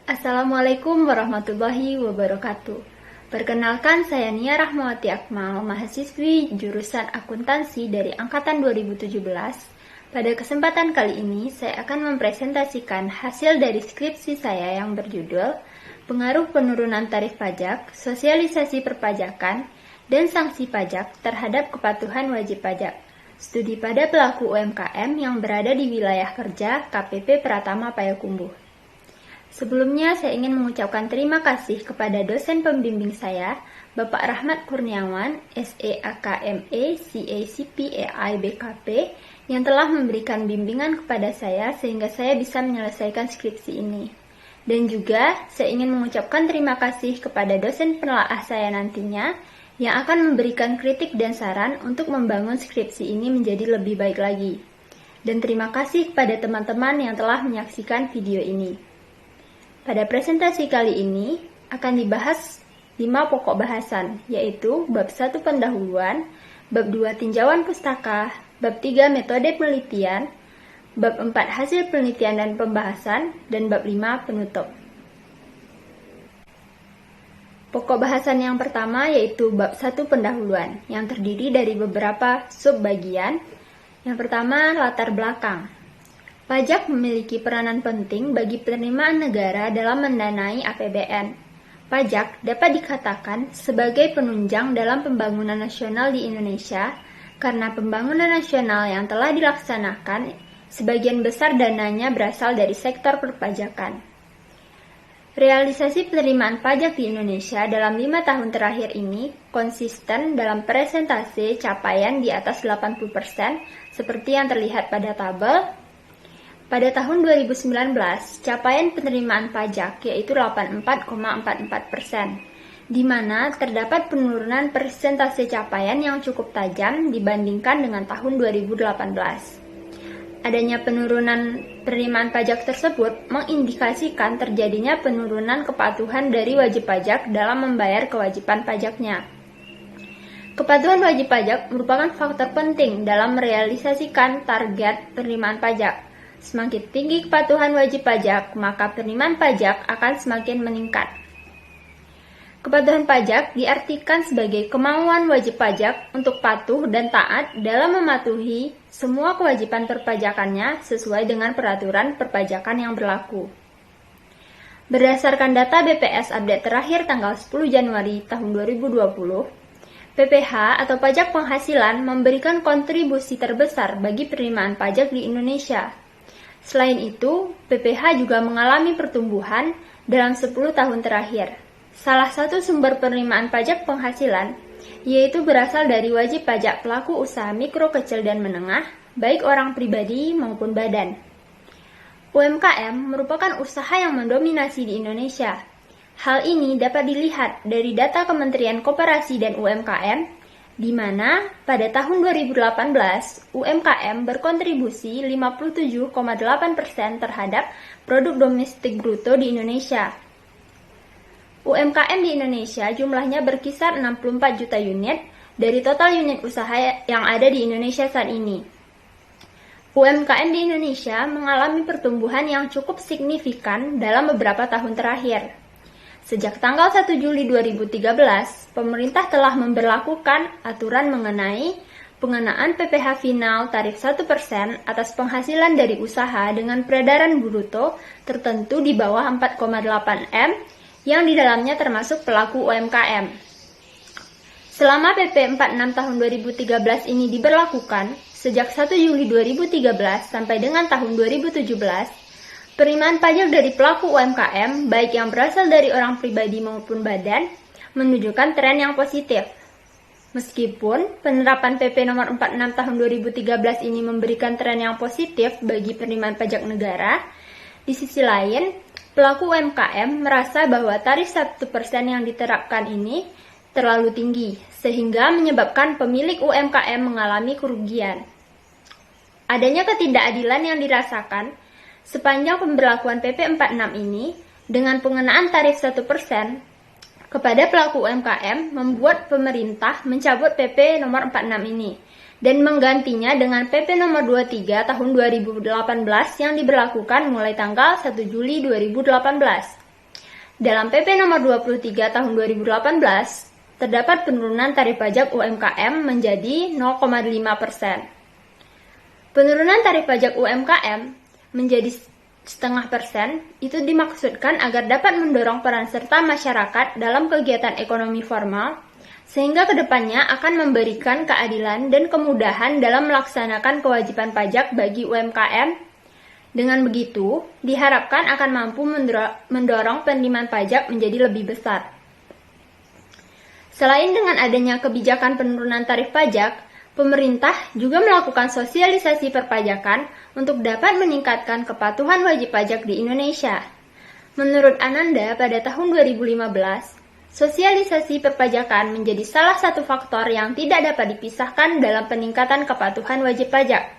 Assalamualaikum warahmatullahi wabarakatuh. Perkenalkan, saya Nia Rahmawati Akmal, mahasiswi jurusan akuntansi dari angkatan 2017. Pada kesempatan kali ini, saya akan mempresentasikan hasil dari skripsi saya yang berjudul Pengaruh Penurunan Tarif Pajak, Sosialisasi Perpajakan, dan Sanksi Pajak terhadap Kepatuhan Wajib Pajak. Studi pada pelaku UMKM yang berada di wilayah kerja KPP Pratama Payakumbuh. Sebelumnya, saya ingin mengucapkan terima kasih kepada dosen pembimbing saya, Bapak Rahmat Kurniawan, SEAKME, CACPAI BKP, yang telah memberikan bimbingan kepada saya sehingga saya bisa menyelesaikan skripsi ini. Dan juga, saya ingin mengucapkan terima kasih kepada dosen penelaah saya nantinya, yang akan memberikan kritik dan saran untuk membangun skripsi ini menjadi lebih baik lagi. Dan terima kasih kepada teman-teman yang telah menyaksikan video ini. Pada presentasi kali ini akan dibahas 5 pokok bahasan, yaitu bab 1 pendahuluan, bab 2 tinjauan pustaka, bab 3 metode penelitian, bab 4 hasil penelitian dan pembahasan, dan bab 5 penutup. Pokok bahasan yang pertama yaitu bab 1 pendahuluan, yang terdiri dari beberapa subbagian. Yang pertama, latar belakang. Pajak memiliki peranan penting bagi penerimaan negara dalam mendanai APBN. Pajak dapat dikatakan sebagai penunjang dalam pembangunan nasional di Indonesia karena pembangunan nasional yang telah dilaksanakan, sebagian besar dananya berasal dari sektor perpajakan. Realisasi penerimaan pajak di Indonesia dalam 5 tahun terakhir ini konsisten dalam presentase capaian di atas 80% seperti yang terlihat pada tabel. Pada tahun 2019, capaian penerimaan pajak yaitu 84,44%, di mana terdapat penurunan persentase capaian yang cukup tajam dibandingkan dengan tahun 2018. Adanya penurunan penerimaan pajak tersebut mengindikasikan terjadinya penurunan kepatuhan dari wajib pajak dalam membayar kewajiban pajaknya. Kepatuhan wajib pajak merupakan faktor penting dalam merealisasikan target penerimaan pajak. Semakin tinggi kepatuhan wajib pajak, maka penerimaan pajak akan semakin meningkat. Kepatuhan pajak diartikan sebagai kemauan wajib pajak untuk patuh dan taat dalam mematuhi semua kewajiban perpajakannya sesuai dengan peraturan perpajakan yang berlaku. Berdasarkan data BPS update terakhir tanggal 10 Januari tahun 2020, PPH atau pajak penghasilan memberikan kontribusi terbesar bagi penerimaan pajak di Indonesia. Selain itu, PPH juga mengalami pertumbuhan dalam 10 tahun terakhir. Salah satu sumber penerimaan pajak penghasilan yaitu berasal dari wajib pajak pelaku usaha mikro, kecil, dan menengah, baik orang pribadi maupun badan. UMKM merupakan usaha yang mendominasi di Indonesia. Hal ini dapat dilihat dari data Kementerian Koperasi dan UMKM, di mana pada tahun 2018 UMKM berkontribusi 57,8% terhadap produk domestik bruto di Indonesia. UMKM di Indonesia jumlahnya berkisar 64 juta unit dari total unit usaha yang ada di Indonesia saat ini. UMKM di Indonesia mengalami pertumbuhan yang cukup signifikan dalam beberapa tahun terakhir. Sejak tanggal 1 Juli 2013, pemerintah telah memberlakukan aturan mengenai pengenaan PPh final tarif 1% atas penghasilan dari usaha dengan peredaran bruto tertentu di bawah 4,8 M yang di dalamnya termasuk pelaku UMKM. Selama PP 46 tahun 2013 ini diberlakukan, sejak 1 Juli 2013 sampai dengan tahun 2017, penerimaan pajak dari pelaku UMKM, baik yang berasal dari orang pribadi maupun badan, menunjukkan tren yang positif. Meskipun penerapan PP nomor 46 tahun 2013 ini memberikan tren yang positif bagi penerimaan pajak negara, di sisi lain, pelaku UMKM merasa bahwa tarif 1% yang diterapkan ini terlalu tinggi, sehingga menyebabkan pemilik UMKM mengalami kerugian. Adanya ketidakadilan yang dirasakan sepanjang pemberlakuan PP 46 ini, dengan pengenaan tarif 1% kepada pelaku UMKM membuat pemerintah mencabut PP nomor 46 ini dan menggantinya dengan PP nomor 23 tahun 2018 yang diberlakukan mulai tanggal 1 Juli 2018. Dalam PP nomor 23 tahun 2018, terdapat penurunan tarif pajak UMKM menjadi 0,5%. Penurunan tarif pajak UMKM menjadi 0,5% itu dimaksudkan agar dapat mendorong peran serta masyarakat dalam kegiatan ekonomi formal, sehingga kedepannya akan memberikan keadilan dan kemudahan dalam melaksanakan kewajiban pajak bagi UMKM. Dengan begitu, diharapkan akan mampu mendorong penerimaan pajak menjadi lebih besar. Selain dengan adanya kebijakan penurunan tarif pajak, pemerintah juga melakukan sosialisasi perpajakan untuk dapat meningkatkan kepatuhan wajib pajak di Indonesia. Menurut Ananda, pada tahun 2015, sosialisasi perpajakan menjadi salah satu faktor yang tidak dapat dipisahkan dalam peningkatan kepatuhan wajib pajak.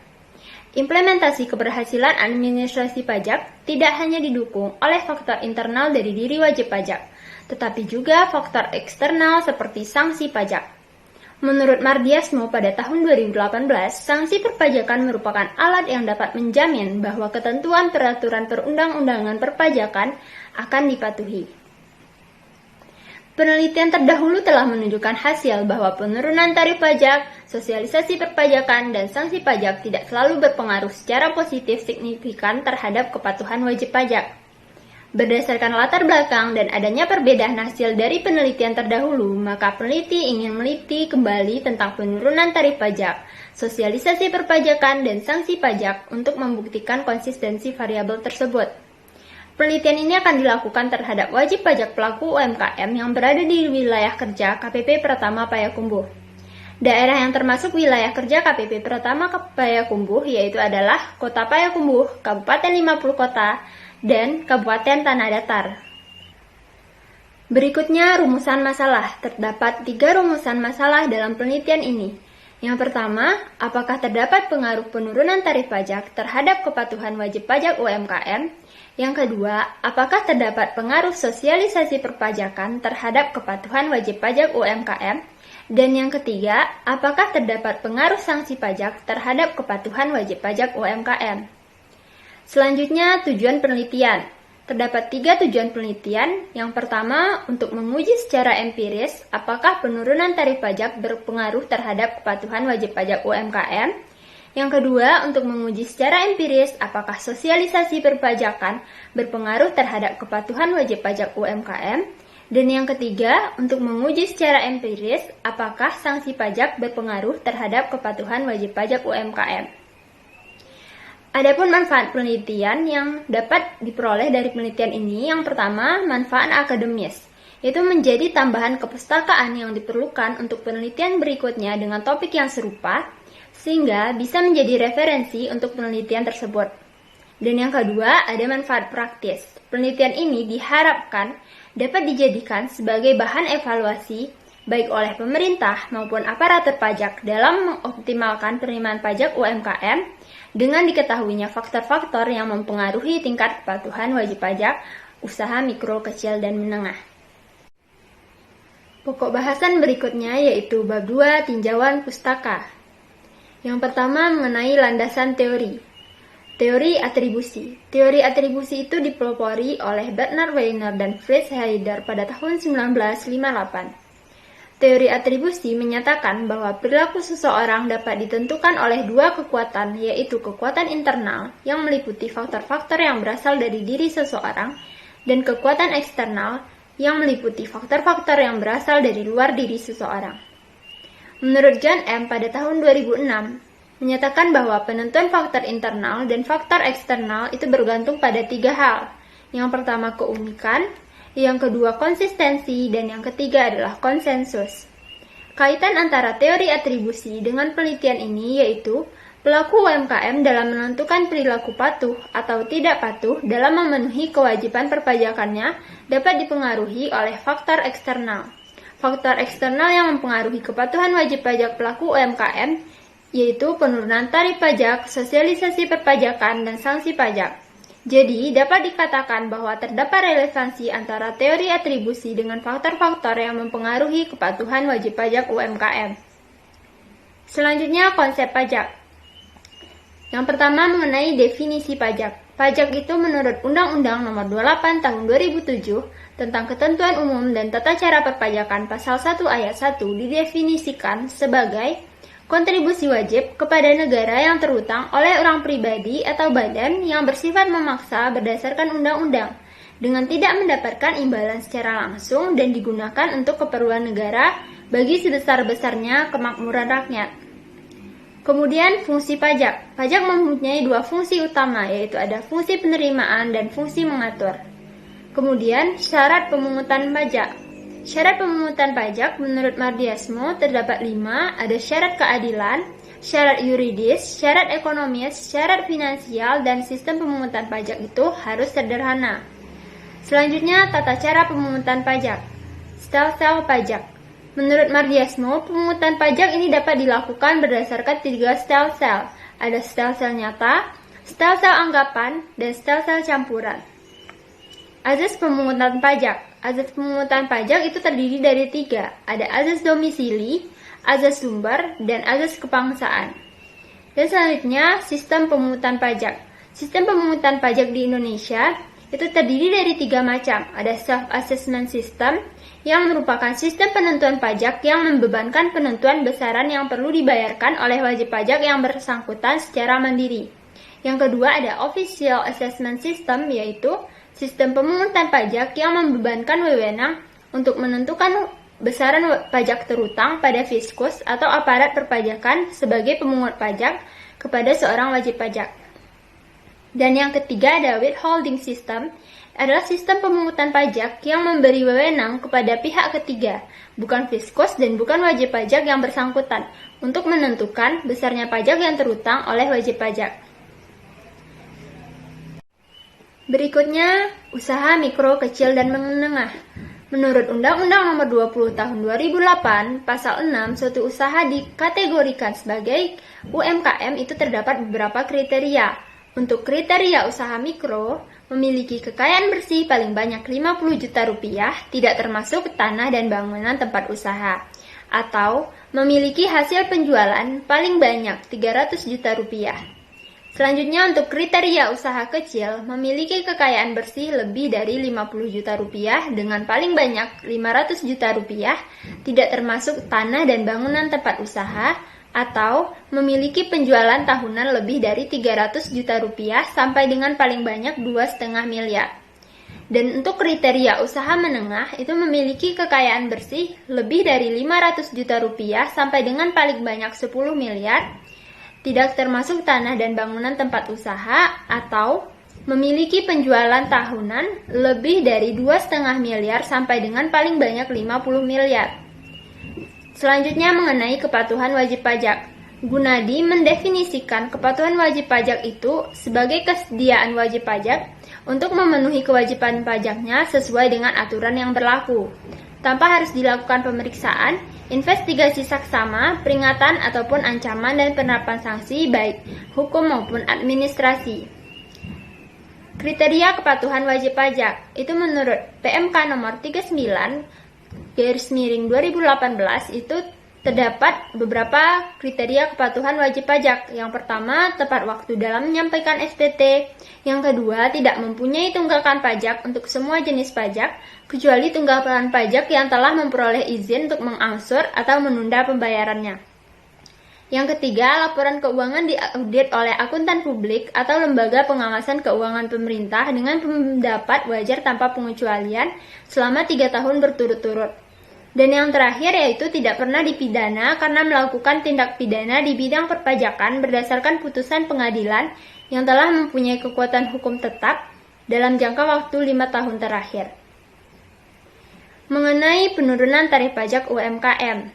Implementasi keberhasilan administrasi pajak tidak hanya didukung oleh faktor internal dari diri wajib pajak, tetapi juga faktor eksternal seperti sanksi pajak. Menurut Mardiasmo pada tahun 2018, sanksi perpajakan merupakan alat yang dapat menjamin bahwa ketentuan peraturan perundang-undangan perpajakan akan dipatuhi. Penelitian terdahulu telah menunjukkan hasil bahwa penurunan tarif pajak, sosialisasi perpajakan, dan sanksi pajak tidak selalu berpengaruh secara positif signifikan terhadap kepatuhan wajib pajak. Berdasarkan latar belakang dan adanya perbedaan hasil dari penelitian terdahulu, maka peneliti ingin meneliti kembali tentang penurunan tarif pajak, sosialisasi perpajakan, dan sanksi pajak untuk membuktikan konsistensi variabel tersebut. Penelitian ini akan dilakukan terhadap wajib pajak pelaku UMKM yang berada di wilayah kerja KPP Pratama Payakumbuh. Daerah yang termasuk wilayah kerja KPP Pratama Payakumbuh yaitu adalah Kota Payakumbuh, Kabupaten 50 Kota, dan Kabupaten Tanah Datar. Berikutnya rumusan masalah. Terdapat 3 rumusan masalah dalam penelitian ini. Yang pertama, apakah terdapat pengaruh penurunan tarif pajak terhadap kepatuhan wajib pajak UMKM? Yang kedua, apakah terdapat pengaruh sosialisasi perpajakan terhadap kepatuhan wajib pajak UMKM? Dan yang ketiga, apakah terdapat pengaruh sanksi pajak terhadap kepatuhan wajib pajak UMKM? Selanjutnya, tujuan penelitian. Terdapat 3 tujuan penelitian. Yang pertama, untuk menguji secara empiris apakah penurunan tarif pajak berpengaruh terhadap kepatuhan wajib pajak UMKM. Yang kedua, untuk menguji secara empiris apakah sosialisasi perpajakan berpengaruh terhadap kepatuhan wajib pajak UMKM. Dan yang ketiga, untuk menguji secara empiris apakah sanksi pajak berpengaruh terhadap kepatuhan wajib pajak UMKM. Adapun manfaat penelitian yang dapat diperoleh dari penelitian ini, yang pertama, manfaat akademis, yaitu menjadi tambahan kepustakaan yang diperlukan untuk penelitian berikutnya dengan topik yang serupa, sehingga bisa menjadi referensi untuk penelitian tersebut. Dan yang kedua, ada manfaat praktis. Penelitian ini diharapkan dapat dijadikan sebagai bahan evaluasi baik oleh pemerintah maupun aparatur pajak dalam mengoptimalkan penerimaan pajak UMKM dengan diketahuinya faktor-faktor yang mempengaruhi tingkat kepatuhan wajib pajak usaha mikro, kecil, dan menengah. Pokok bahasan berikutnya yaitu bab 2 tinjauan pustaka. Yang pertama mengenai landasan teori. Teori atribusi. Teori atribusi itu dipelopori oleh Bernard Weiner dan Fritz Heider pada tahun 1958. Teori atribusi menyatakan bahwa perilaku seseorang dapat ditentukan oleh 2 kekuatan, yaitu kekuatan internal yang meliputi faktor-faktor yang berasal dari diri seseorang dan kekuatan eksternal yang meliputi faktor-faktor yang berasal dari luar diri seseorang. Menurut John M. pada tahun 2006, menyatakan bahwa penentuan faktor internal dan faktor eksternal itu bergantung pada 3 hal. Yang pertama keunikan, yang kedua konsistensi, dan yang ketiga adalah konsensus. Kaitan antara teori atribusi dengan penelitian ini yaitu pelaku UMKM dalam menentukan perilaku patuh atau tidak patuh dalam memenuhi kewajiban perpajakannya dapat dipengaruhi oleh faktor eksternal. Faktor eksternal yang mempengaruhi kepatuhan wajib pajak pelaku UMKM yaitu penurunan tarif pajak, sosialisasi perpajakan, dan sanksi pajak. Jadi, dapat dikatakan bahwa terdapat relevansi antara teori atribusi dengan faktor-faktor yang mempengaruhi kepatuhan wajib pajak UMKM. Selanjutnya, konsep pajak. Yang pertama mengenai definisi pajak. Pajak itu menurut Undang-Undang Nomor 28 Tahun 2007 tentang Ketentuan Umum dan Tata Cara Perpajakan Pasal 1 Ayat 1 didefinisikan sebagai kontribusi wajib kepada negara yang terhutang oleh orang pribadi atau badan yang bersifat memaksa berdasarkan undang-undang dengan tidak mendapatkan imbalan secara langsung dan digunakan untuk keperluan negara bagi sebesar-besarnya kemakmuran rakyat. Kemudian fungsi pajak. Pajak mempunyai dua fungsi utama, yaitu ada fungsi penerimaan dan fungsi mengatur. Kemudian syarat pemungutan pajak. Syarat pemungutan pajak menurut Mardiasmo terdapat 5, ada syarat keadilan, syarat yuridis, syarat ekonomis, syarat finansial, dan sistem pemungutan pajak itu harus sederhana. Selanjutnya, tata cara pemungutan pajak. Stelsel pajak. Menurut Mardiasmo, pemungutan pajak ini dapat dilakukan berdasarkan 3 stelsel. Ada stelsel nyata, stelsel anggapan, dan stelsel campuran. Azas pemungutan pajak. Azas pemungutan pajak itu terdiri dari 3. Ada azas domisili, azas sumber, dan azas kebangsaan. Dan selanjutnya, sistem pemungutan pajak. Sistem pemungutan pajak di Indonesia itu terdiri dari 3 macam. Ada self-assessment system, yang merupakan sistem penentuan pajak yang membebankan penentuan besaran yang perlu dibayarkan oleh wajib pajak yang bersangkutan secara mandiri. Yang kedua ada official assessment system, yaitu sistem pemungutan pajak yang membebankan wewenang untuk menentukan besaran pajak terutang pada fiskus atau aparat perpajakan sebagai pemungut pajak kepada seorang wajib pajak. Dan yang ketiga ada withholding system, adalah sistem pemungutan pajak yang memberi wewenang kepada pihak ketiga, bukan fiskus dan bukan wajib pajak yang bersangkutan, untuk menentukan besarnya pajak yang terutang oleh wajib pajak. Berikutnya, usaha mikro, kecil, dan menengah. Menurut Undang-Undang Nomor 20 Tahun 2008, Pasal 6, suatu usaha dikategorikan sebagai UMKM itu terdapat beberapa kriteria. Untuk kriteria usaha mikro, memiliki kekayaan bersih paling banyak 50 juta rupiah, tidak termasuk tanah dan bangunan tempat usaha, atau memiliki hasil penjualan paling banyak 300 juta rupiah. Selanjutnya untuk kriteria usaha kecil, memiliki kekayaan bersih lebih dari 50 juta rupiah dengan paling banyak 500 juta rupiah, tidak termasuk tanah dan bangunan tempat usaha, atau memiliki penjualan tahunan lebih dari 300 juta rupiah sampai dengan paling banyak 2,5 miliar. Dan untuk kriteria usaha menengah itu memiliki kekayaan bersih lebih dari 500 juta rupiah sampai dengan paling banyak 10 miliar, tidak termasuk tanah dan bangunan tempat usaha, atau memiliki penjualan tahunan lebih dari 2,5 miliar sampai dengan paling banyak 50 miliar. Selanjutnya mengenai kepatuhan wajib pajak. Gunadi mendefinisikan kepatuhan wajib pajak itu sebagai kesediaan wajib pajak untuk memenuhi kewajiban pajaknya sesuai dengan aturan yang berlaku, tanpa harus dilakukan pemeriksaan, investigasi saksama, peringatan ataupun ancaman dan penerapan sanksi baik hukum maupun administrasi. Kriteria kepatuhan wajib pajak itu menurut PMK nomor 39/2018 itu terdapat beberapa kriteria kepatuhan wajib pajak. Yang pertama, tepat waktu dalam menyampaikan SPT. Yang kedua, tidak mempunyai tunggakan pajak untuk semua jenis pajak, kecuali tunggakan pajak yang telah memperoleh izin untuk mengangsur atau menunda pembayarannya. Yang ketiga, laporan keuangan diaudit oleh akuntan publik atau lembaga pengawasan keuangan pemerintah dengan pendapat wajar tanpa pengecualian selama 3 tahun berturut-turut. Dan yang terakhir yaitu tidak pernah dipidana karena melakukan tindak pidana di bidang perpajakan berdasarkan putusan pengadilan yang telah mempunyai kekuatan hukum tetap dalam jangka waktu 5 tahun terakhir. Mengenai penurunan tarif pajak UMKM,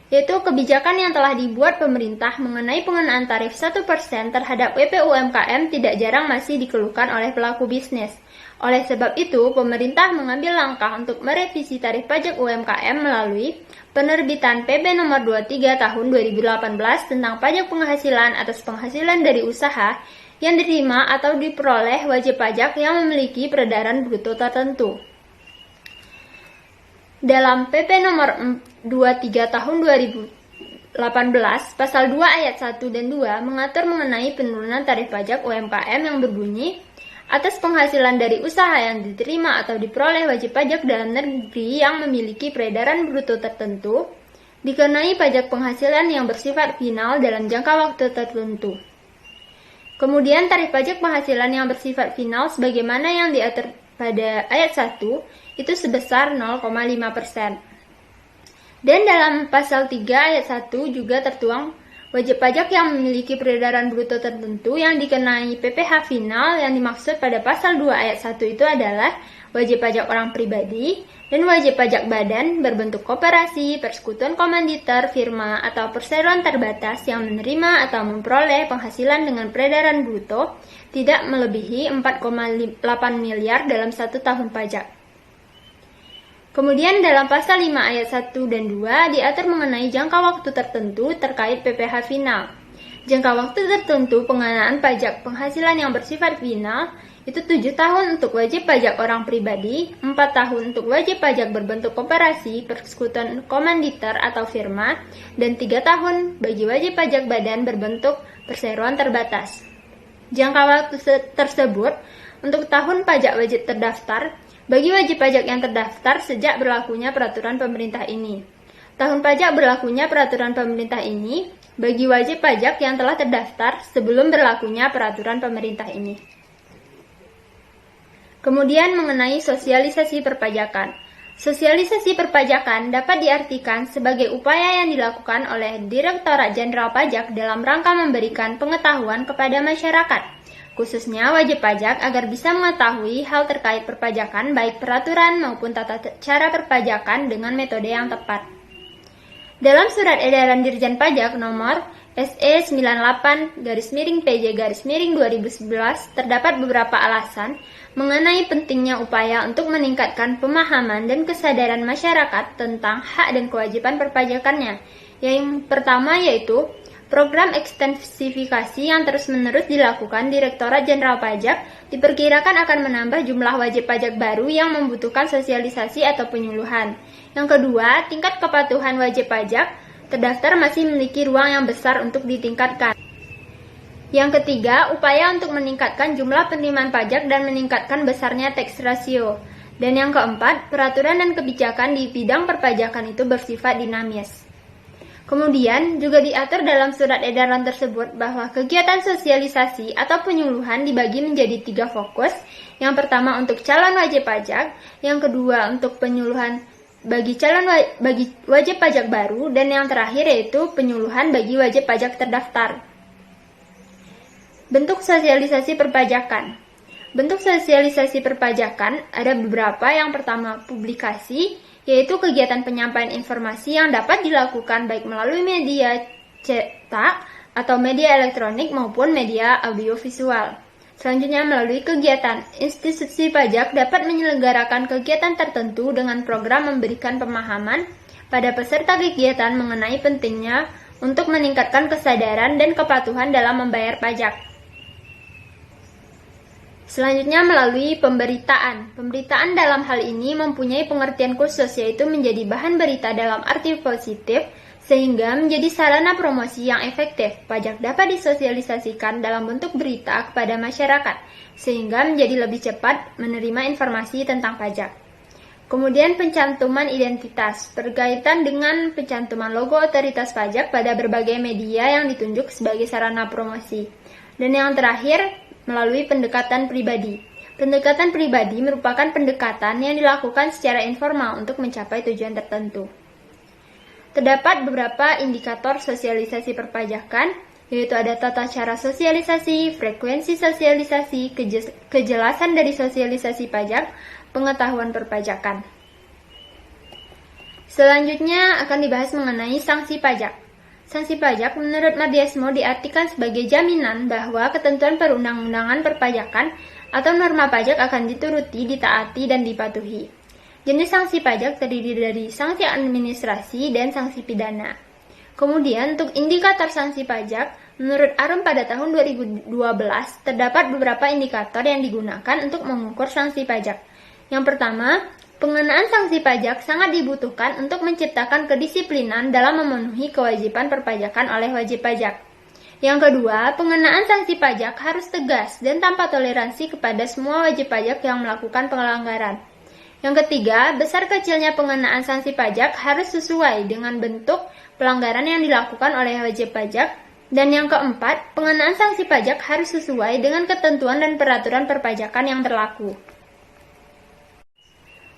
yaitu kebijakan yang telah dibuat pemerintah mengenai pengenaan tarif 1% terhadap WP UMKM tidak jarang masih dikeluhkan oleh pelaku bisnis. Oleh sebab itu, pemerintah mengambil langkah untuk merevisi tarif pajak UMKM melalui penerbitan PP nomor 23 tahun 2018 tentang pajak penghasilan atas penghasilan dari usaha yang diterima atau diperoleh wajib pajak yang memiliki peredaran bruto tertentu. Dalam PP nomor 23 tahun 2018, pasal 2 ayat 1 dan 2 mengatur mengenai penurunan tarif pajak UMKM yang berbunyi, atas penghasilan dari usaha yang diterima atau diperoleh wajib pajak dalam negeri yang memiliki peredaran bruto tertentu, dikenai pajak penghasilan yang bersifat final dalam jangka waktu tertentu. Kemudian tarif pajak penghasilan yang bersifat final sebagaimana yang diatur pada ayat 1 itu sebesar 0,5%. Dan dalam pasal 3 ayat 1 juga tertuang wajib pajak yang memiliki peredaran bruto tertentu yang dikenai PPh final yang dimaksud pada pasal 2 ayat 1 itu adalah wajib pajak orang pribadi dan wajib pajak badan berbentuk koperasi, persekutuan komanditer, firma, atau perseroan terbatas yang menerima atau memperoleh penghasilan dengan peredaran bruto tidak melebihi 4,8 miliar dalam 1 tahun pajak. Kemudian dalam pasal 5 ayat 1 dan 2 diatur mengenai jangka waktu tertentu terkait PPh final. Jangka waktu tertentu pengenaan pajak penghasilan yang bersifat final itu 7 tahun untuk wajib pajak orang pribadi, 4 tahun untuk wajib pajak berbentuk koperasi, persekutuan komanditer atau firma, dan 3 tahun bagi wajib pajak badan berbentuk perseroan terbatas. Jangka waktu tersebut untuk tahun pajak wajib terdaftar bagi wajib pajak yang terdaftar sejak berlakunya peraturan pemerintah ini. Tahun pajak berlakunya peraturan pemerintah ini bagi wajib pajak yang telah terdaftar sebelum berlakunya peraturan pemerintah ini. Kemudian mengenai sosialisasi perpajakan. Sosialisasi perpajakan dapat diartikan sebagai upaya yang dilakukan oleh Direktorat Jenderal Pajak dalam rangka memberikan pengetahuan kepada masyarakat, khususnya wajib pajak agar bisa mengetahui hal terkait perpajakan baik peraturan maupun tata cara perpajakan dengan metode yang tepat. Dalam Surat Edaran Dirjen Pajak nomor SE 98-PJ-2011 terdapat beberapa alasan mengenai pentingnya upaya untuk meningkatkan pemahaman dan kesadaran masyarakat tentang hak dan kewajiban perpajakannya. Yang pertama yaitu program ekstensifikasi yang terus-menerus dilakukan Direktorat Jenderal Pajak diperkirakan akan menambah jumlah wajib pajak baru yang membutuhkan sosialisasi atau penyuluhan. Yang kedua, tingkat kepatuhan wajib pajak terdaftar masih memiliki ruang yang besar untuk ditingkatkan. Yang ketiga, upaya untuk meningkatkan jumlah penerimaan pajak dan meningkatkan besarnya tax ratio. Dan yang keempat, peraturan dan kebijakan di bidang perpajakan itu bersifat dinamis. Kemudian, juga diatur dalam surat edaran tersebut bahwa kegiatan sosialisasi atau penyuluhan dibagi menjadi 3 fokus. Yang pertama untuk calon wajib pajak, yang kedua untuk penyuluhan bagi wajib pajak baru, dan yang terakhir yaitu penyuluhan bagi wajib pajak terdaftar. Bentuk sosialisasi perpajakan. Bentuk sosialisasi perpajakan ada beberapa. Yang pertama publikasi, yaitu kegiatan penyampaian informasi yang dapat dilakukan baik melalui media cetak atau media elektronik maupun media audiovisual. Selanjutnya, melalui kegiatan, institusi pajak dapat menyelenggarakan kegiatan tertentu dengan program memberikan pemahaman pada peserta kegiatan mengenai pentingnya untuk meningkatkan kesadaran dan kepatuhan dalam membayar pajak. Selanjutnya, melalui pemberitaan. Pemberitaan dalam hal ini mempunyai pengertian khusus, yaitu menjadi bahan berita dalam arti positif, sehingga menjadi sarana promosi yang efektif. Pajak dapat disosialisasikan dalam bentuk berita kepada masyarakat, sehingga menjadi lebih cepat menerima informasi tentang pajak. Kemudian pencantuman identitas, berkaitan dengan pencantuman logo otoritas pajak pada berbagai media yang ditunjuk sebagai sarana promosi. Dan yang terakhir, melalui pendekatan pribadi. Pendekatan pribadi merupakan pendekatan yang dilakukan secara informal untuk mencapai tujuan tertentu. Terdapat beberapa indikator sosialisasi perpajakan, yaitu ada tata cara sosialisasi, frekuensi sosialisasi, kejelasan dari sosialisasi pajak, pengetahuan perpajakan. Selanjutnya akan dibahas mengenai sanksi pajak. Sanksi pajak menurut Mardiasmo diartikan sebagai jaminan bahwa ketentuan perundang-undangan perpajakan atau norma pajak akan dituruti, ditaati, dan dipatuhi. Jenis sanksi pajak terdiri dari sanksi administrasi dan sanksi pidana. Kemudian untuk indikator sanksi pajak, menurut Arum pada tahun 2012 terdapat beberapa indikator yang digunakan untuk mengukur sanksi pajak. Yang pertama, pengenaan sanksi pajak sangat dibutuhkan untuk menciptakan kedisiplinan dalam memenuhi kewajiban perpajakan oleh wajib pajak. Yang kedua, pengenaan sanksi pajak harus tegas dan tanpa toleransi kepada semua wajib pajak yang melakukan pelanggaran. Yang ketiga, besar kecilnya pengenaan sanksi pajak harus sesuai dengan bentuk pelanggaran yang dilakukan oleh wajib pajak. Dan yang keempat, pengenaan sanksi pajak harus sesuai dengan ketentuan dan peraturan perpajakan yang berlaku.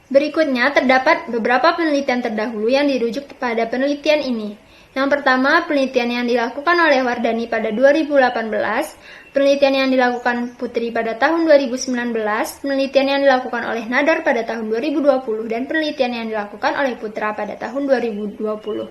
Berikutnya, terdapat beberapa penelitian terdahulu yang dirujuk pada penelitian ini. Yang pertama, penelitian yang dilakukan oleh Wardani pada 2018, penelitian yang dilakukan Putri pada tahun 2019, penelitian yang dilakukan oleh Nadar pada tahun 2020, dan penelitian yang dilakukan oleh Putra pada tahun 2020.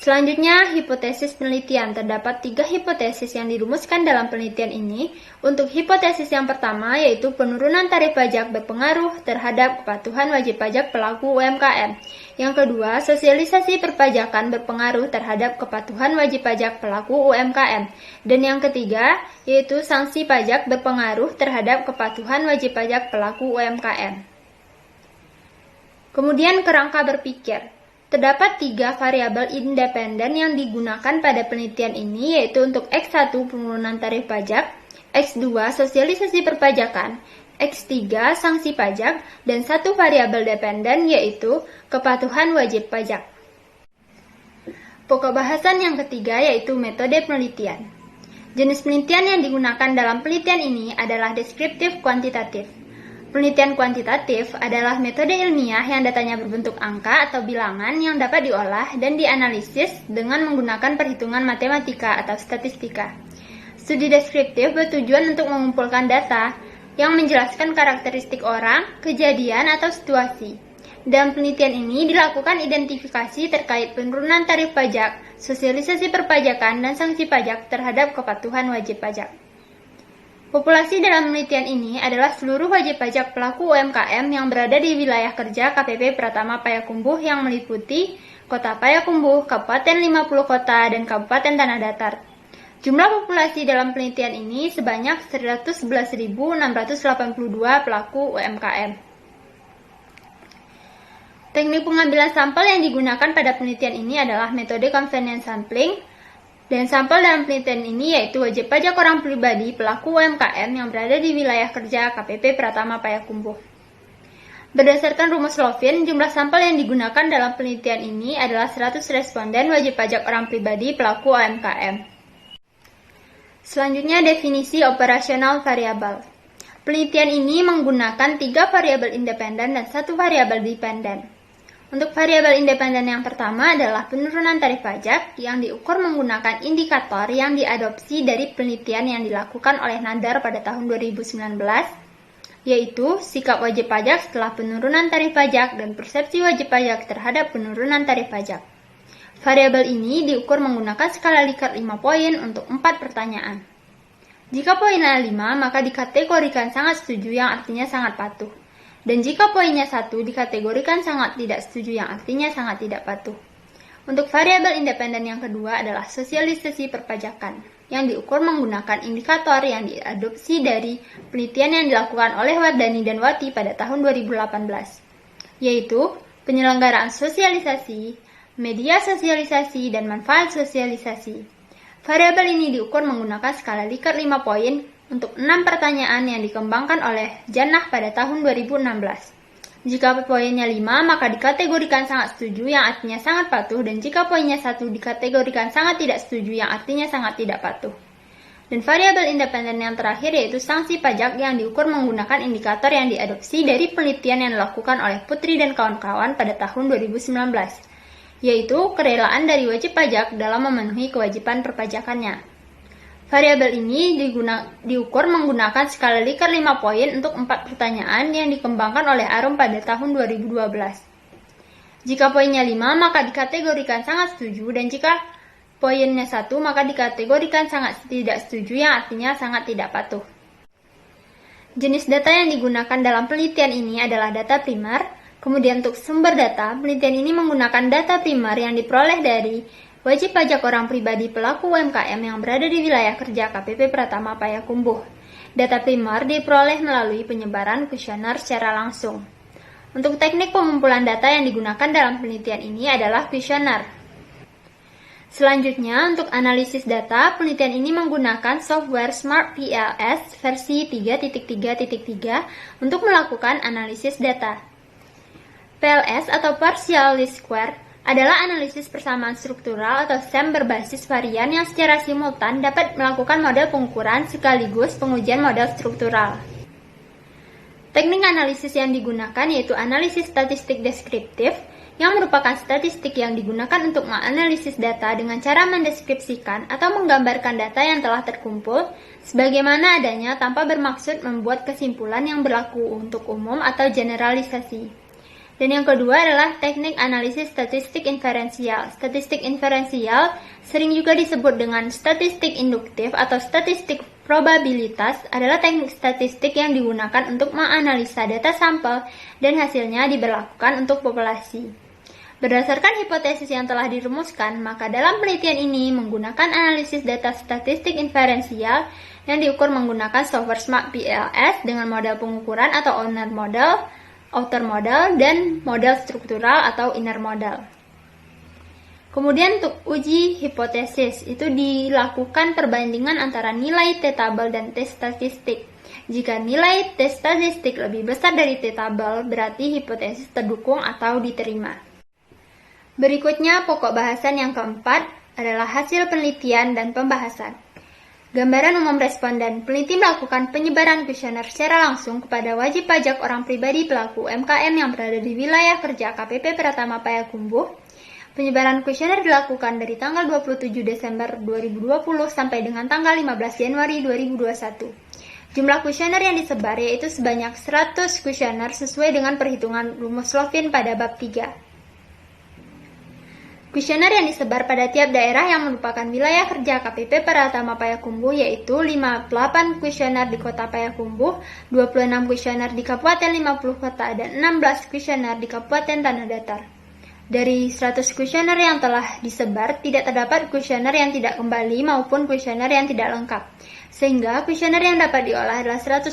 Selanjutnya, hipotesis penelitian. Terdapat 3 hipotesis yang dirumuskan dalam penelitian ini. Untuk hipotesis yang pertama, yaitu penurunan tarif pajak berpengaruh terhadap kepatuhan wajib pajak pelaku UMKM. Yang kedua, sosialisasi perpajakan berpengaruh terhadap kepatuhan wajib pajak pelaku UMKM. Dan yang ketiga, yaitu sanksi pajak berpengaruh terhadap kepatuhan wajib pajak pelaku UMKM. Kemudian kerangka berpikir. Terdapat 3 variabel independen yang digunakan pada penelitian ini, yaitu untuk X1 penurunan tarif pajak, X2 sosialisasi perpajakan, X3 sanksi pajak, dan 1 variabel dependen yaitu kepatuhan wajib pajak. Pokok bahasan yang ketiga yaitu metode penelitian. Jenis penelitian yang digunakan dalam penelitian ini adalah deskriptif kuantitatif. Penelitian kuantitatif adalah metode ilmiah yang datanya berbentuk angka atau bilangan yang dapat diolah dan dianalisis dengan menggunakan perhitungan matematika atau statistika. Studi deskriptif bertujuan untuk mengumpulkan data yang menjelaskan karakteristik orang, kejadian, atau situasi. Dalam penelitian ini dilakukan identifikasi terkait penurunan tarif pajak, sosialisasi perpajakan, dan sanksi pajak terhadap kepatuhan wajib pajak. Populasi dalam penelitian ini adalah seluruh wajib pajak pelaku UMKM yang berada di wilayah kerja KPP Pratama Payakumbuh yang meliputi Kota Payakumbuh, Kabupaten 50 Kota, dan Kabupaten Tanah Datar. Jumlah populasi dalam penelitian ini sebanyak 111.682 pelaku UMKM. Teknik pengambilan sampel yang digunakan pada penelitian ini adalah metode convenience sampling. Dan sampel dalam penelitian ini yaitu wajib pajak orang pribadi pelaku UMKM yang berada di wilayah kerja KPP Pratama Payakumbuh. Berdasarkan rumus Lovin, jumlah sampel yang digunakan dalam penelitian ini adalah 100 responden wajib pajak orang pribadi pelaku UMKM. Selanjutnya, definisi operasional variabel. Penelitian ini menggunakan 3 variabel independen dan 1 variabel dependen. Untuk variabel independen yang pertama adalah penurunan tarif pajak yang diukur menggunakan indikator yang diadopsi dari penelitian yang dilakukan oleh Nadar pada tahun 2019, yaitu sikap wajib pajak setelah penurunan tarif pajak dan persepsi wajib pajak terhadap penurunan tarif pajak. Variabel ini diukur menggunakan skala Likert 5 poin untuk 4 pertanyaan. Jika poinnya 5, maka dikategorikan sangat setuju yang artinya sangat patuh. Dan jika poinnya 1 dikategorikan sangat tidak setuju yang artinya sangat tidak patuh. Untuk variabel independen yang kedua adalah sosialisasi perpajakan yang diukur menggunakan indikator yang diadopsi dari penelitian yang dilakukan oleh Wardani dan Wati pada tahun 2018, yaitu penyelenggaraan sosialisasi, media sosialisasi, dan manfaat sosialisasi. Variabel ini diukur menggunakan skala Likert 5 poin untuk 6 pertanyaan yang dikembangkan oleh Jannah pada tahun 2016. Jika poinnya 5, maka dikategorikan sangat setuju yang artinya sangat patuh, dan jika poinnya 1 dikategorikan sangat tidak setuju yang artinya sangat tidak patuh. Dan variabel independen yang terakhir yaitu sanksi pajak yang diukur menggunakan indikator yang diadopsi dari penelitian yang dilakukan oleh Putri dan kawan-kawan pada tahun 2019, yaitu kerelaan dari wajib pajak dalam memenuhi kewajiban perpajakannya. Variabel ini diukur menggunakan skala Likert 5 poin untuk 4 pertanyaan yang dikembangkan oleh Arum pada tahun 2012. Jika poinnya 5, maka dikategorikan sangat setuju, dan jika poinnya 1, maka dikategorikan sangat tidak setuju yang artinya sangat tidak patuh. Jenis data yang digunakan dalam penelitian ini adalah data primer. Kemudian untuk sumber data, penelitian ini menggunakan data primer yang diperoleh dari wajib pajak orang pribadi pelaku UMKM yang berada di wilayah kerja KPP Pratama Payakumbuh. Data primer diperoleh melalui penyebaran kuesioner secara langsung. Untuk teknik pengumpulan data yang digunakan dalam penelitian ini adalah kuesioner. Selanjutnya, untuk analisis data, penelitian ini menggunakan software Smart PLS versi 3.3.3 untuk melakukan analisis data. PLS atau Partial Least Square adalah analisis persamaan struktural atau SEM berbasis varian yang secara simultan dapat melakukan model pengukuran sekaligus pengujian model struktural. Teknik analisis yang digunakan yaitu analisis statistik deskriptif, yang merupakan statistik yang digunakan untuk menganalisis data dengan cara mendeskripsikan atau menggambarkan data yang telah terkumpul sebagaimana adanya tanpa bermaksud membuat kesimpulan yang berlaku untuk umum atau generalisasi. Dan yang kedua adalah teknik analisis statistik inferensial. Statistik inferensial sering juga disebut dengan statistik induktif atau statistik probabilitas adalah teknik statistik yang digunakan untuk menganalisa data sampel dan hasilnya diberlakukan untuk populasi. Berdasarkan hipotesis yang telah dirumuskan, maka dalam penelitian ini menggunakan analisis data statistik inferensial yang diukur menggunakan software Smart PLS dengan model pengukuran atau outer model, dan model struktural atau inner model. Kemudian untuk uji hipotesis, itu dilakukan perbandingan antara nilai T-tabel dan T-statistik. Jika nilai T-statistik lebih besar dari T-tabel, berarti hipotesis terdukung atau diterima. Berikutnya, pokok bahasan yang keempat adalah hasil penelitian dan pembahasan. Gambaran umum responden. Peneliti melakukan penyebaran kuesioner secara langsung kepada wajib pajak orang pribadi pelaku UMKM yang berada di wilayah kerja KPP Pratama Payakumbuh. Penyebaran kuesioner dilakukan dari tanggal 27 Desember 2020 sampai dengan tanggal 15 Januari 2021. Jumlah kuesioner yang disebar yaitu sebanyak 100 kuesioner sesuai dengan perhitungan rumus Lovin pada bab 3. Kuesioner yang disebar pada tiap daerah yang merupakan wilayah kerja KPP Pratama Payakumbuh yaitu 58 kuesioner di kota Payakumbuh, 26 kuesioner di Kabupaten 50 Kota, dan 16 kuesioner di Kabupaten Tanah Datar. Dari 100 kuesioner yang telah disebar, tidak terdapat kuesioner yang tidak kembali maupun kuesioner yang tidak lengkap, sehingga kuesioner yang dapat diolah adalah 100%.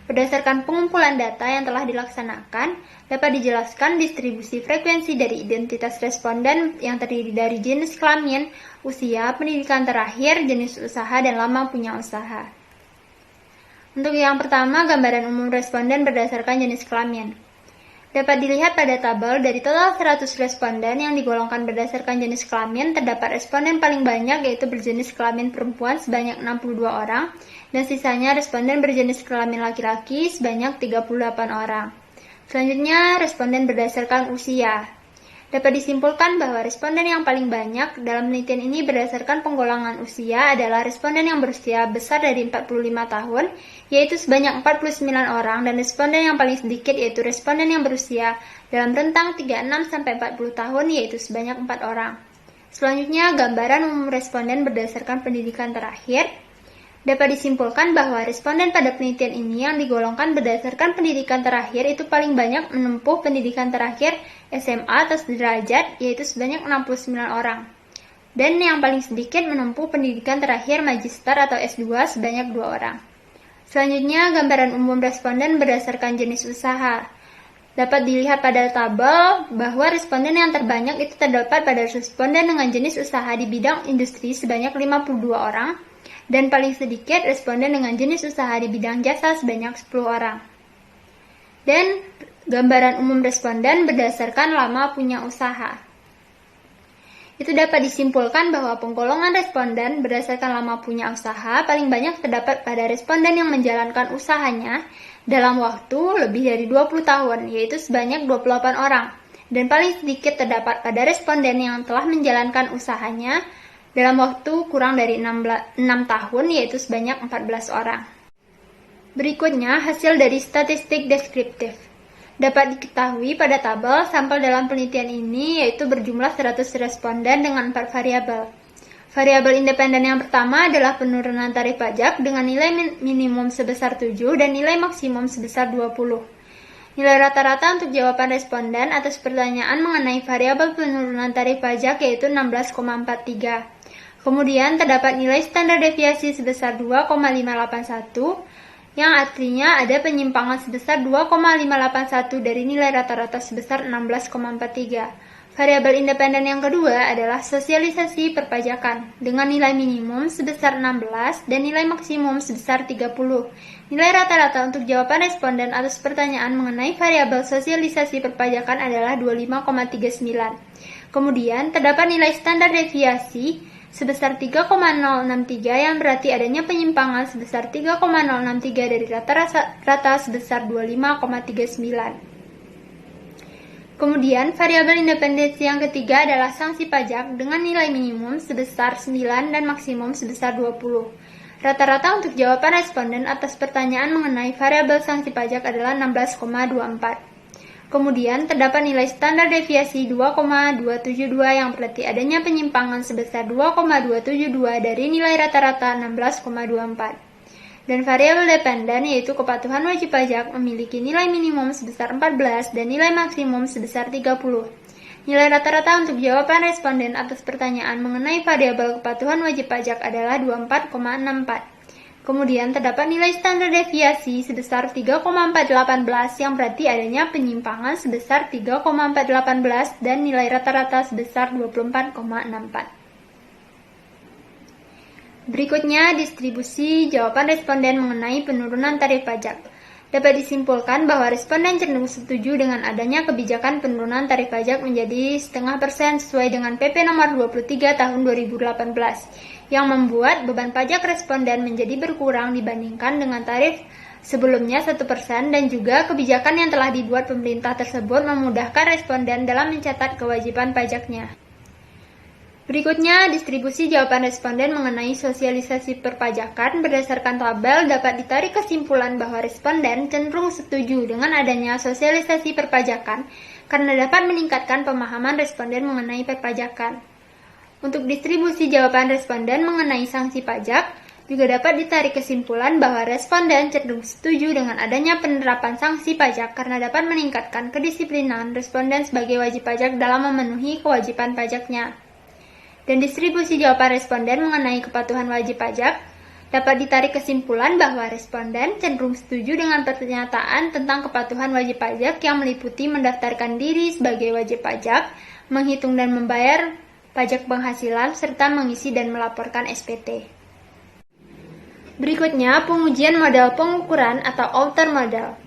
Berdasarkan pengumpulan data yang telah dilaksanakan, dapat dijelaskan distribusi frekuensi dari identitas responden yang terdiri dari jenis kelamin, usia, pendidikan terakhir, jenis usaha, dan lama punya usaha. Untuk yang pertama, gambaran umum responden berdasarkan jenis kelamin. Dapat dilihat pada tabel dari total 100 responden yang digolongkan berdasarkan jenis kelamin, terdapat responden paling banyak yaitu berjenis kelamin perempuan sebanyak 62 orang, dan sisanya responden berjenis kelamin laki-laki sebanyak 38 orang. Selanjutnya, responden berdasarkan usia. Dapat disimpulkan bahwa responden yang paling banyak dalam penelitian ini berdasarkan penggolongan usia adalah responden yang berusia besar dari 45 tahun, yaitu sebanyak 49 orang, dan responden yang paling sedikit yaitu responden yang berusia dalam rentang 36-40 tahun, yaitu sebanyak 4 orang. Selanjutnya, gambaran umum responden berdasarkan pendidikan terakhir. Dapat disimpulkan bahwa responden pada penelitian ini yang digolongkan berdasarkan pendidikan terakhir itu paling banyak menempuh pendidikan terakhir SMA atau sederajat, yaitu sebanyak 69 orang. Dan yang paling sedikit menempuh pendidikan terakhir magister atau S2 sebanyak 2 orang. Selanjutnya, gambaran umum responden berdasarkan jenis usaha. Dapat dilihat pada tabel bahwa responden yang terbanyak itu terdapat pada responden dengan jenis usaha di bidang industri sebanyak 52 orang, dan paling sedikit responden dengan jenis usaha di bidang jasa sebanyak 10 orang. Dan gambaran umum responden berdasarkan lama punya usaha. Itu dapat disimpulkan bahwa penggolongan responden berdasarkan lama punya usaha paling banyak terdapat pada responden yang menjalankan usahanya dalam waktu lebih dari 20 tahun, yaitu sebanyak 28 orang. Dan paling sedikit terdapat pada responden yang telah menjalankan usahanya dalam waktu kurang dari 6 tahun, yaitu sebanyak 14 orang. Berikutnya, hasil dari statistik deskriptif. Dapat diketahui pada tabel sampel dalam penelitian ini yaitu berjumlah 100 responden dengan 4 variabel. Variabel independen yang pertama adalah penurunan tarif pajak dengan nilai minimum sebesar 7 dan nilai maksimum sebesar 20. Nilai rata-rata untuk jawaban responden atas pertanyaan mengenai variabel penurunan tarif pajak yaitu 16,43. Kemudian terdapat nilai standar deviasi sebesar 2,581, yang artinya ada penyimpangan sebesar 2,581 dari nilai rata-rata sebesar 16,43. Variabel independen yang kedua adalah sosialisasi perpajakan dengan nilai minimum sebesar 16 dan nilai maksimum sebesar 30. Nilai rata-rata untuk jawaban responden atas pertanyaan mengenai variabel sosialisasi perpajakan adalah 25,39. Kemudian terdapat nilai standar deviasi sebesar 3,063 yang berarti adanya penyimpangan sebesar 3,063 dari rata-rata sebesar 25,39. Kemudian, variabel independensi yang ketiga adalah sanksi pajak dengan nilai minimum sebesar 9 dan maksimum sebesar 20. Rata-rata untuk jawaban responden atas pertanyaan mengenai variabel sanksi pajak adalah 16,24. Kemudian, terdapat nilai standar deviasi 2,272 yang berarti adanya penyimpangan sebesar 2,272 dari nilai rata-rata 16,24. Dan variabel dependen yaitu kepatuhan wajib pajak memiliki nilai minimum sebesar 14 dan nilai maksimum sebesar 30. Nilai rata-rata untuk jawaban responden atas pertanyaan mengenai variabel kepatuhan wajib pajak adalah 24,64. Kemudian terdapat nilai standar deviasi sebesar 3,418 yang berarti adanya penyimpangan sebesar 3,418 dan nilai rata-rata sebesar 24,64. Berikutnya, distribusi jawaban responden mengenai penurunan tarif pajak. Dapat disimpulkan bahwa responden cenderung setuju dengan adanya kebijakan penurunan tarif pajak menjadi 0,5% sesuai dengan PP nomor 23 tahun 2018, yang membuat beban pajak responden menjadi berkurang dibandingkan dengan tarif sebelumnya 1% dan juga kebijakan yang telah dibuat pemerintah tersebut memudahkan responden dalam mencatat kewajiban pajaknya. Berikutnya, distribusi jawaban responden mengenai sosialisasi perpajakan berdasarkan tabel dapat ditarik kesimpulan bahwa responden cenderung setuju dengan adanya sosialisasi perpajakan karena dapat meningkatkan pemahaman responden mengenai perpajakan. Untuk distribusi jawaban responden mengenai sanksi pajak, juga dapat ditarik kesimpulan bahwa responden cenderung setuju dengan adanya penerapan sanksi pajak karena dapat meningkatkan kedisiplinan responden sebagai wajib pajak dalam memenuhi kewajiban pajaknya. Dan distribusi jawaban responden mengenai kepatuhan wajib pajak dapat ditarik kesimpulan bahwa responden cenderung setuju dengan pernyataan tentang kepatuhan wajib pajak yang meliputi mendaftarkan diri sebagai wajib pajak, menghitung dan membayar pajak penghasilan, serta mengisi dan melaporkan SPT. Berikutnya, pengujian model pengukuran atau outer model.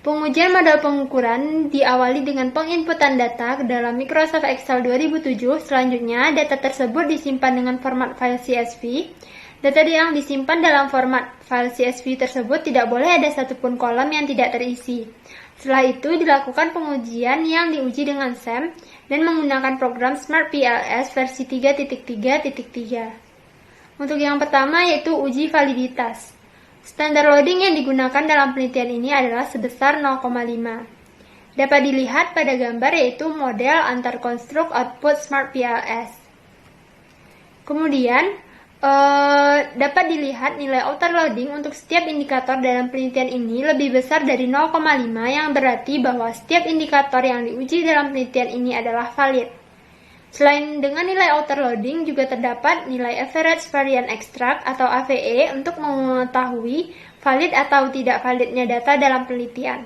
Pengujian model pengukuran diawali dengan penginputan data ke dalam Microsoft Excel 2007. Selanjutnya, data tersebut disimpan dengan format file CSV. Data yang disimpan dalam format file CSV tersebut tidak boleh ada satupun kolom yang tidak terisi. Setelah itu, dilakukan pengujian yang diuji dengan SAM dan menggunakan program Smart PLS versi 3.3.3. Untuk yang pertama yaitu uji validitas. Standar loading yang digunakan dalam penelitian ini adalah sebesar 0,5. Dapat dilihat pada gambar yaitu model antar konstruk output Smart PLS. Kemudian, dapat dilihat nilai outer loading untuk setiap indikator dalam penelitian ini lebih besar dari 0,5 yang berarti bahwa setiap indikator yang diuji dalam penelitian ini adalah valid. Selain dengan nilai outer loading, juga terdapat nilai average variance extract atau AVE untuk mengetahui valid atau tidak validnya data dalam penelitian.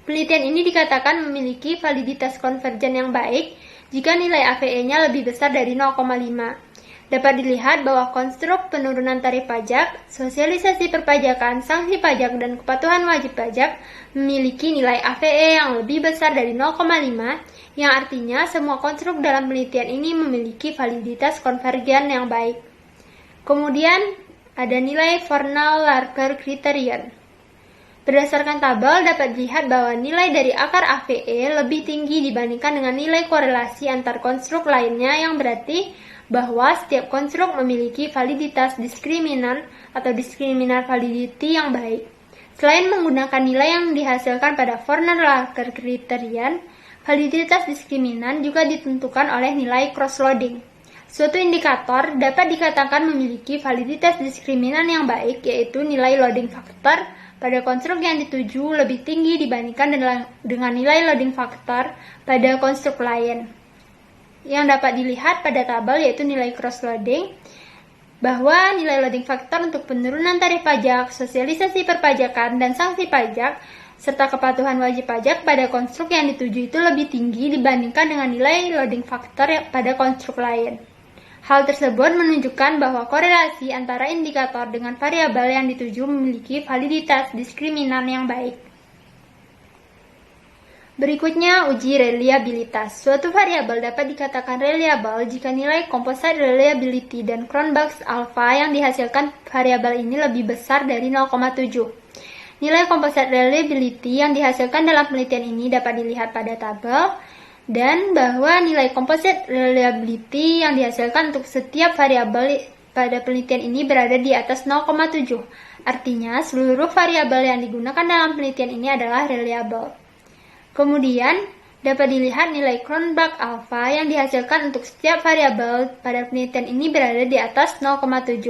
Penelitian ini dikatakan memiliki validitas konvergen yang baik jika nilai AVE-nya lebih besar dari 0,5. Dapat dilihat bahwa konstruk penurunan tarif pajak, sosialisasi perpajakan, sanksi pajak, dan kepatuhan wajib pajak memiliki nilai AVE yang lebih besar dari 0,5, yang artinya semua konstruk dalam penelitian ini memiliki validitas konvergen yang baik. Kemudian, ada nilai Fornal-Larker Criterion. Berdasarkan tabel dapat dilihat bahwa nilai dari akar AVE lebih tinggi dibandingkan dengan nilai korelasi antar konstruk lainnya yang berarti bahwa setiap konstruk memiliki validitas diskriminan atau discriminar validity yang baik. Selain menggunakan nilai yang dihasilkan pada Fornal-Larker Criterion, validitas diskriminan juga ditentukan oleh nilai cross-loading. Suatu indikator dapat dikatakan memiliki validitas diskriminan yang baik, yaitu nilai loading factor pada konstruk yang dituju lebih tinggi dibandingkan dengan nilai loading factor pada konstruk lain. Yang dapat dilihat pada tabel yaitu nilai cross-loading, bahwa nilai loading factor untuk penurunan tarif pajak, sosialisasi perpajakan, dan sanksi pajak serta kepatuhan wajib pajak pada konstruk yang dituju itu lebih tinggi dibandingkan dengan nilai loading factor pada konstruk lain. Hal tersebut menunjukkan bahwa korelasi antara indikator dengan variabel yang dituju memiliki validitas diskriminan yang baik. Berikutnya, uji reliabilitas. Suatu variabel dapat dikatakan reliable jika nilai composite reliability dan Cronbach's alpha yang dihasilkan variabel ini lebih besar dari 0,7. Nilai composite reliability yang dihasilkan dalam penelitian ini dapat dilihat pada tabel, dan bahwa nilai composite reliability yang dihasilkan untuk setiap variabel pada penelitian ini berada di atas 0,7. Artinya, seluruh variabel yang digunakan dalam penelitian ini adalah reliable. Kemudian, dapat dilihat nilai Cronbach alpha yang dihasilkan untuk setiap variabel pada penelitian ini berada di atas 0,7.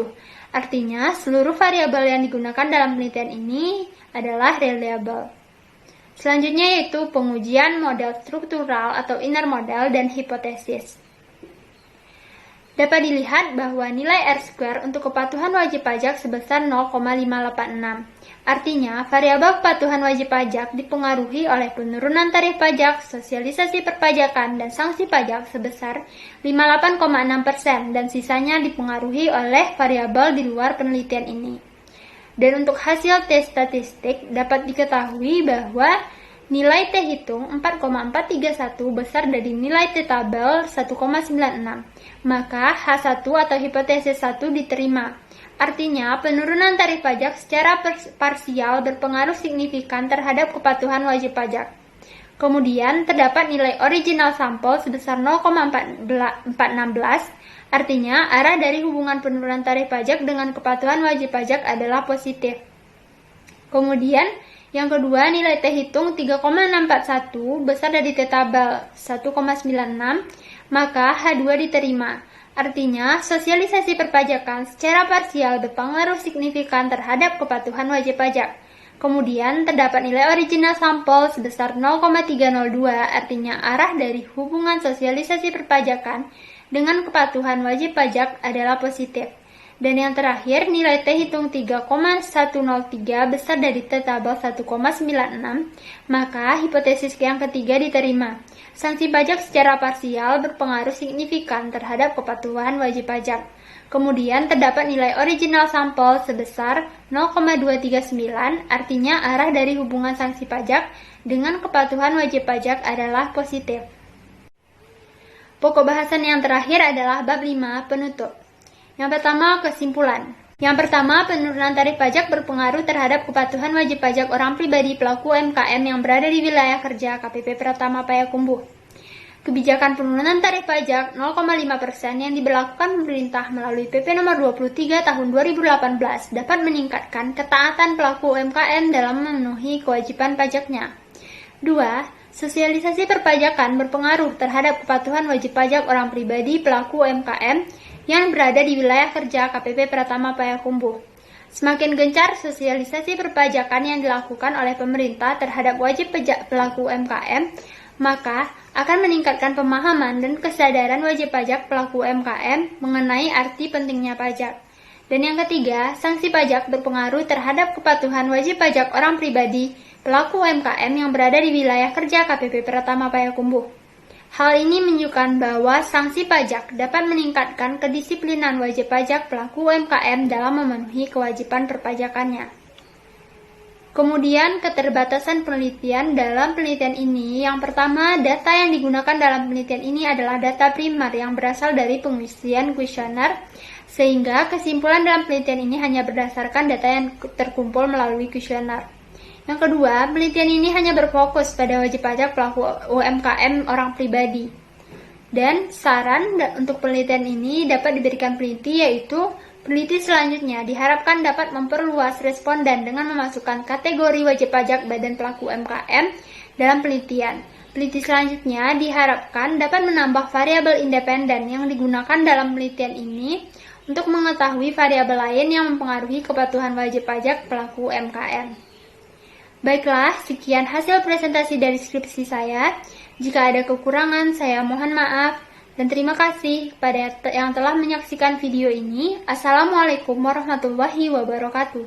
Artinya, seluruh variabel yang digunakan dalam penelitian ini adalah reliable. Selanjutnya yaitu pengujian model struktural atau inner model dan hipotesis. Dapat dilihat bahwa nilai R-square untuk kepatuhan wajib pajak sebesar 0,586. Artinya, variabel kepatuhan wajib pajak dipengaruhi oleh penurunan tarif pajak, sosialisasi perpajakan, dan sanksi pajak sebesar 58,6% dan sisanya dipengaruhi oleh variabel di luar penelitian ini. Dan untuk hasil tes statistik dapat diketahui bahwa nilai T hitung 4,431 besar dari nilai T tabel 1,96. Maka H1 atau hipotesis 1 diterima. Artinya, penurunan tarif pajak secara parsial berpengaruh signifikan terhadap kepatuhan wajib pajak. Kemudian, terdapat nilai original sampel sebesar 0,416, artinya arah dari hubungan penurunan tarif pajak dengan kepatuhan wajib pajak adalah positif. Kemudian, yang kedua, nilai T hitung 3,641 besar dari T tabel 1,96, maka H2 diterima. Artinya, sosialisasi perpajakan secara parsial berpengaruh signifikan terhadap kepatuhan wajib pajak. Kemudian, terdapat nilai original sampel sebesar 0,302, artinya arah dari hubungan sosialisasi perpajakan dengan kepatuhan wajib pajak adalah positif. Dan yang terakhir, nilai T hitung 3,103 besar dari T tabel 1,96, maka hipotesis yang ketiga diterima. Sanksi pajak secara parsial berpengaruh signifikan terhadap kepatuhan wajib pajak. Kemudian terdapat nilai original sampel sebesar 0,239, artinya arah dari hubungan sanksi pajak dengan kepatuhan wajib pajak adalah positif. Pokok bahasan yang terakhir adalah bab 5, penutup. Yang pertama, kesimpulan. Yang pertama, penurunan tarif pajak berpengaruh terhadap kepatuhan wajib pajak orang pribadi pelaku UMKM yang berada di wilayah kerja KPP Pratama Payakumbuh. Kebijakan penurunan tarif pajak 0,5% yang diberlakukan pemerintah melalui PP nomor 23 tahun 2018 dapat meningkatkan ketaatan pelaku UMKM dalam memenuhi kewajiban pajaknya. 2. Sosialisasi perpajakan berpengaruh terhadap kepatuhan wajib pajak orang pribadi pelaku UMKM yang berada di wilayah kerja KPP Pratama Payakumbuh. Semakin gencar sosialisasi perpajakan yang dilakukan oleh pemerintah terhadap wajib pajak pelaku UMKM, maka akan meningkatkan pemahaman dan kesadaran wajib pajak pelaku UMKM mengenai arti pentingnya pajak. Dan yang ketiga, sanksi pajak berpengaruh terhadap kepatuhan wajib pajak orang pribadi pelaku UMKM yang berada di wilayah kerja KPP Pratama Payakumbuh. Hal ini menunjukkan bahwa sanksi pajak dapat meningkatkan kedisiplinan wajib pajak pelaku UMKM dalam memenuhi kewajiban perpajakannya. Kemudian, keterbatasan penelitian dalam penelitian ini. Yang pertama, data yang digunakan dalam penelitian ini adalah data primer yang berasal dari pengisian kuesioner, sehingga kesimpulan dalam penelitian ini hanya berdasarkan data yang terkumpul melalui kuesioner. Yang kedua, penelitian ini hanya berfokus pada wajib pajak pelaku UMKM orang pribadi. Dan saran untuk penelitian ini dapat diberikan peneliti, yaitu peneliti selanjutnya diharapkan dapat memperluas responden dengan memasukkan kategori wajib pajak badan pelaku UMKM dalam penelitian. Peneliti selanjutnya diharapkan dapat menambah variabel independen yang digunakan dalam penelitian ini untuk mengetahui variabel lain yang mempengaruhi kepatuhan wajib pajak pelaku UMKM. Baiklah, sekian hasil presentasi dari skripsi saya. Jika ada kekurangan, saya mohon maaf. Dan terima kasih kepada yang telah menyaksikan video ini. Assalamualaikum warahmatullahi wabarakatuh.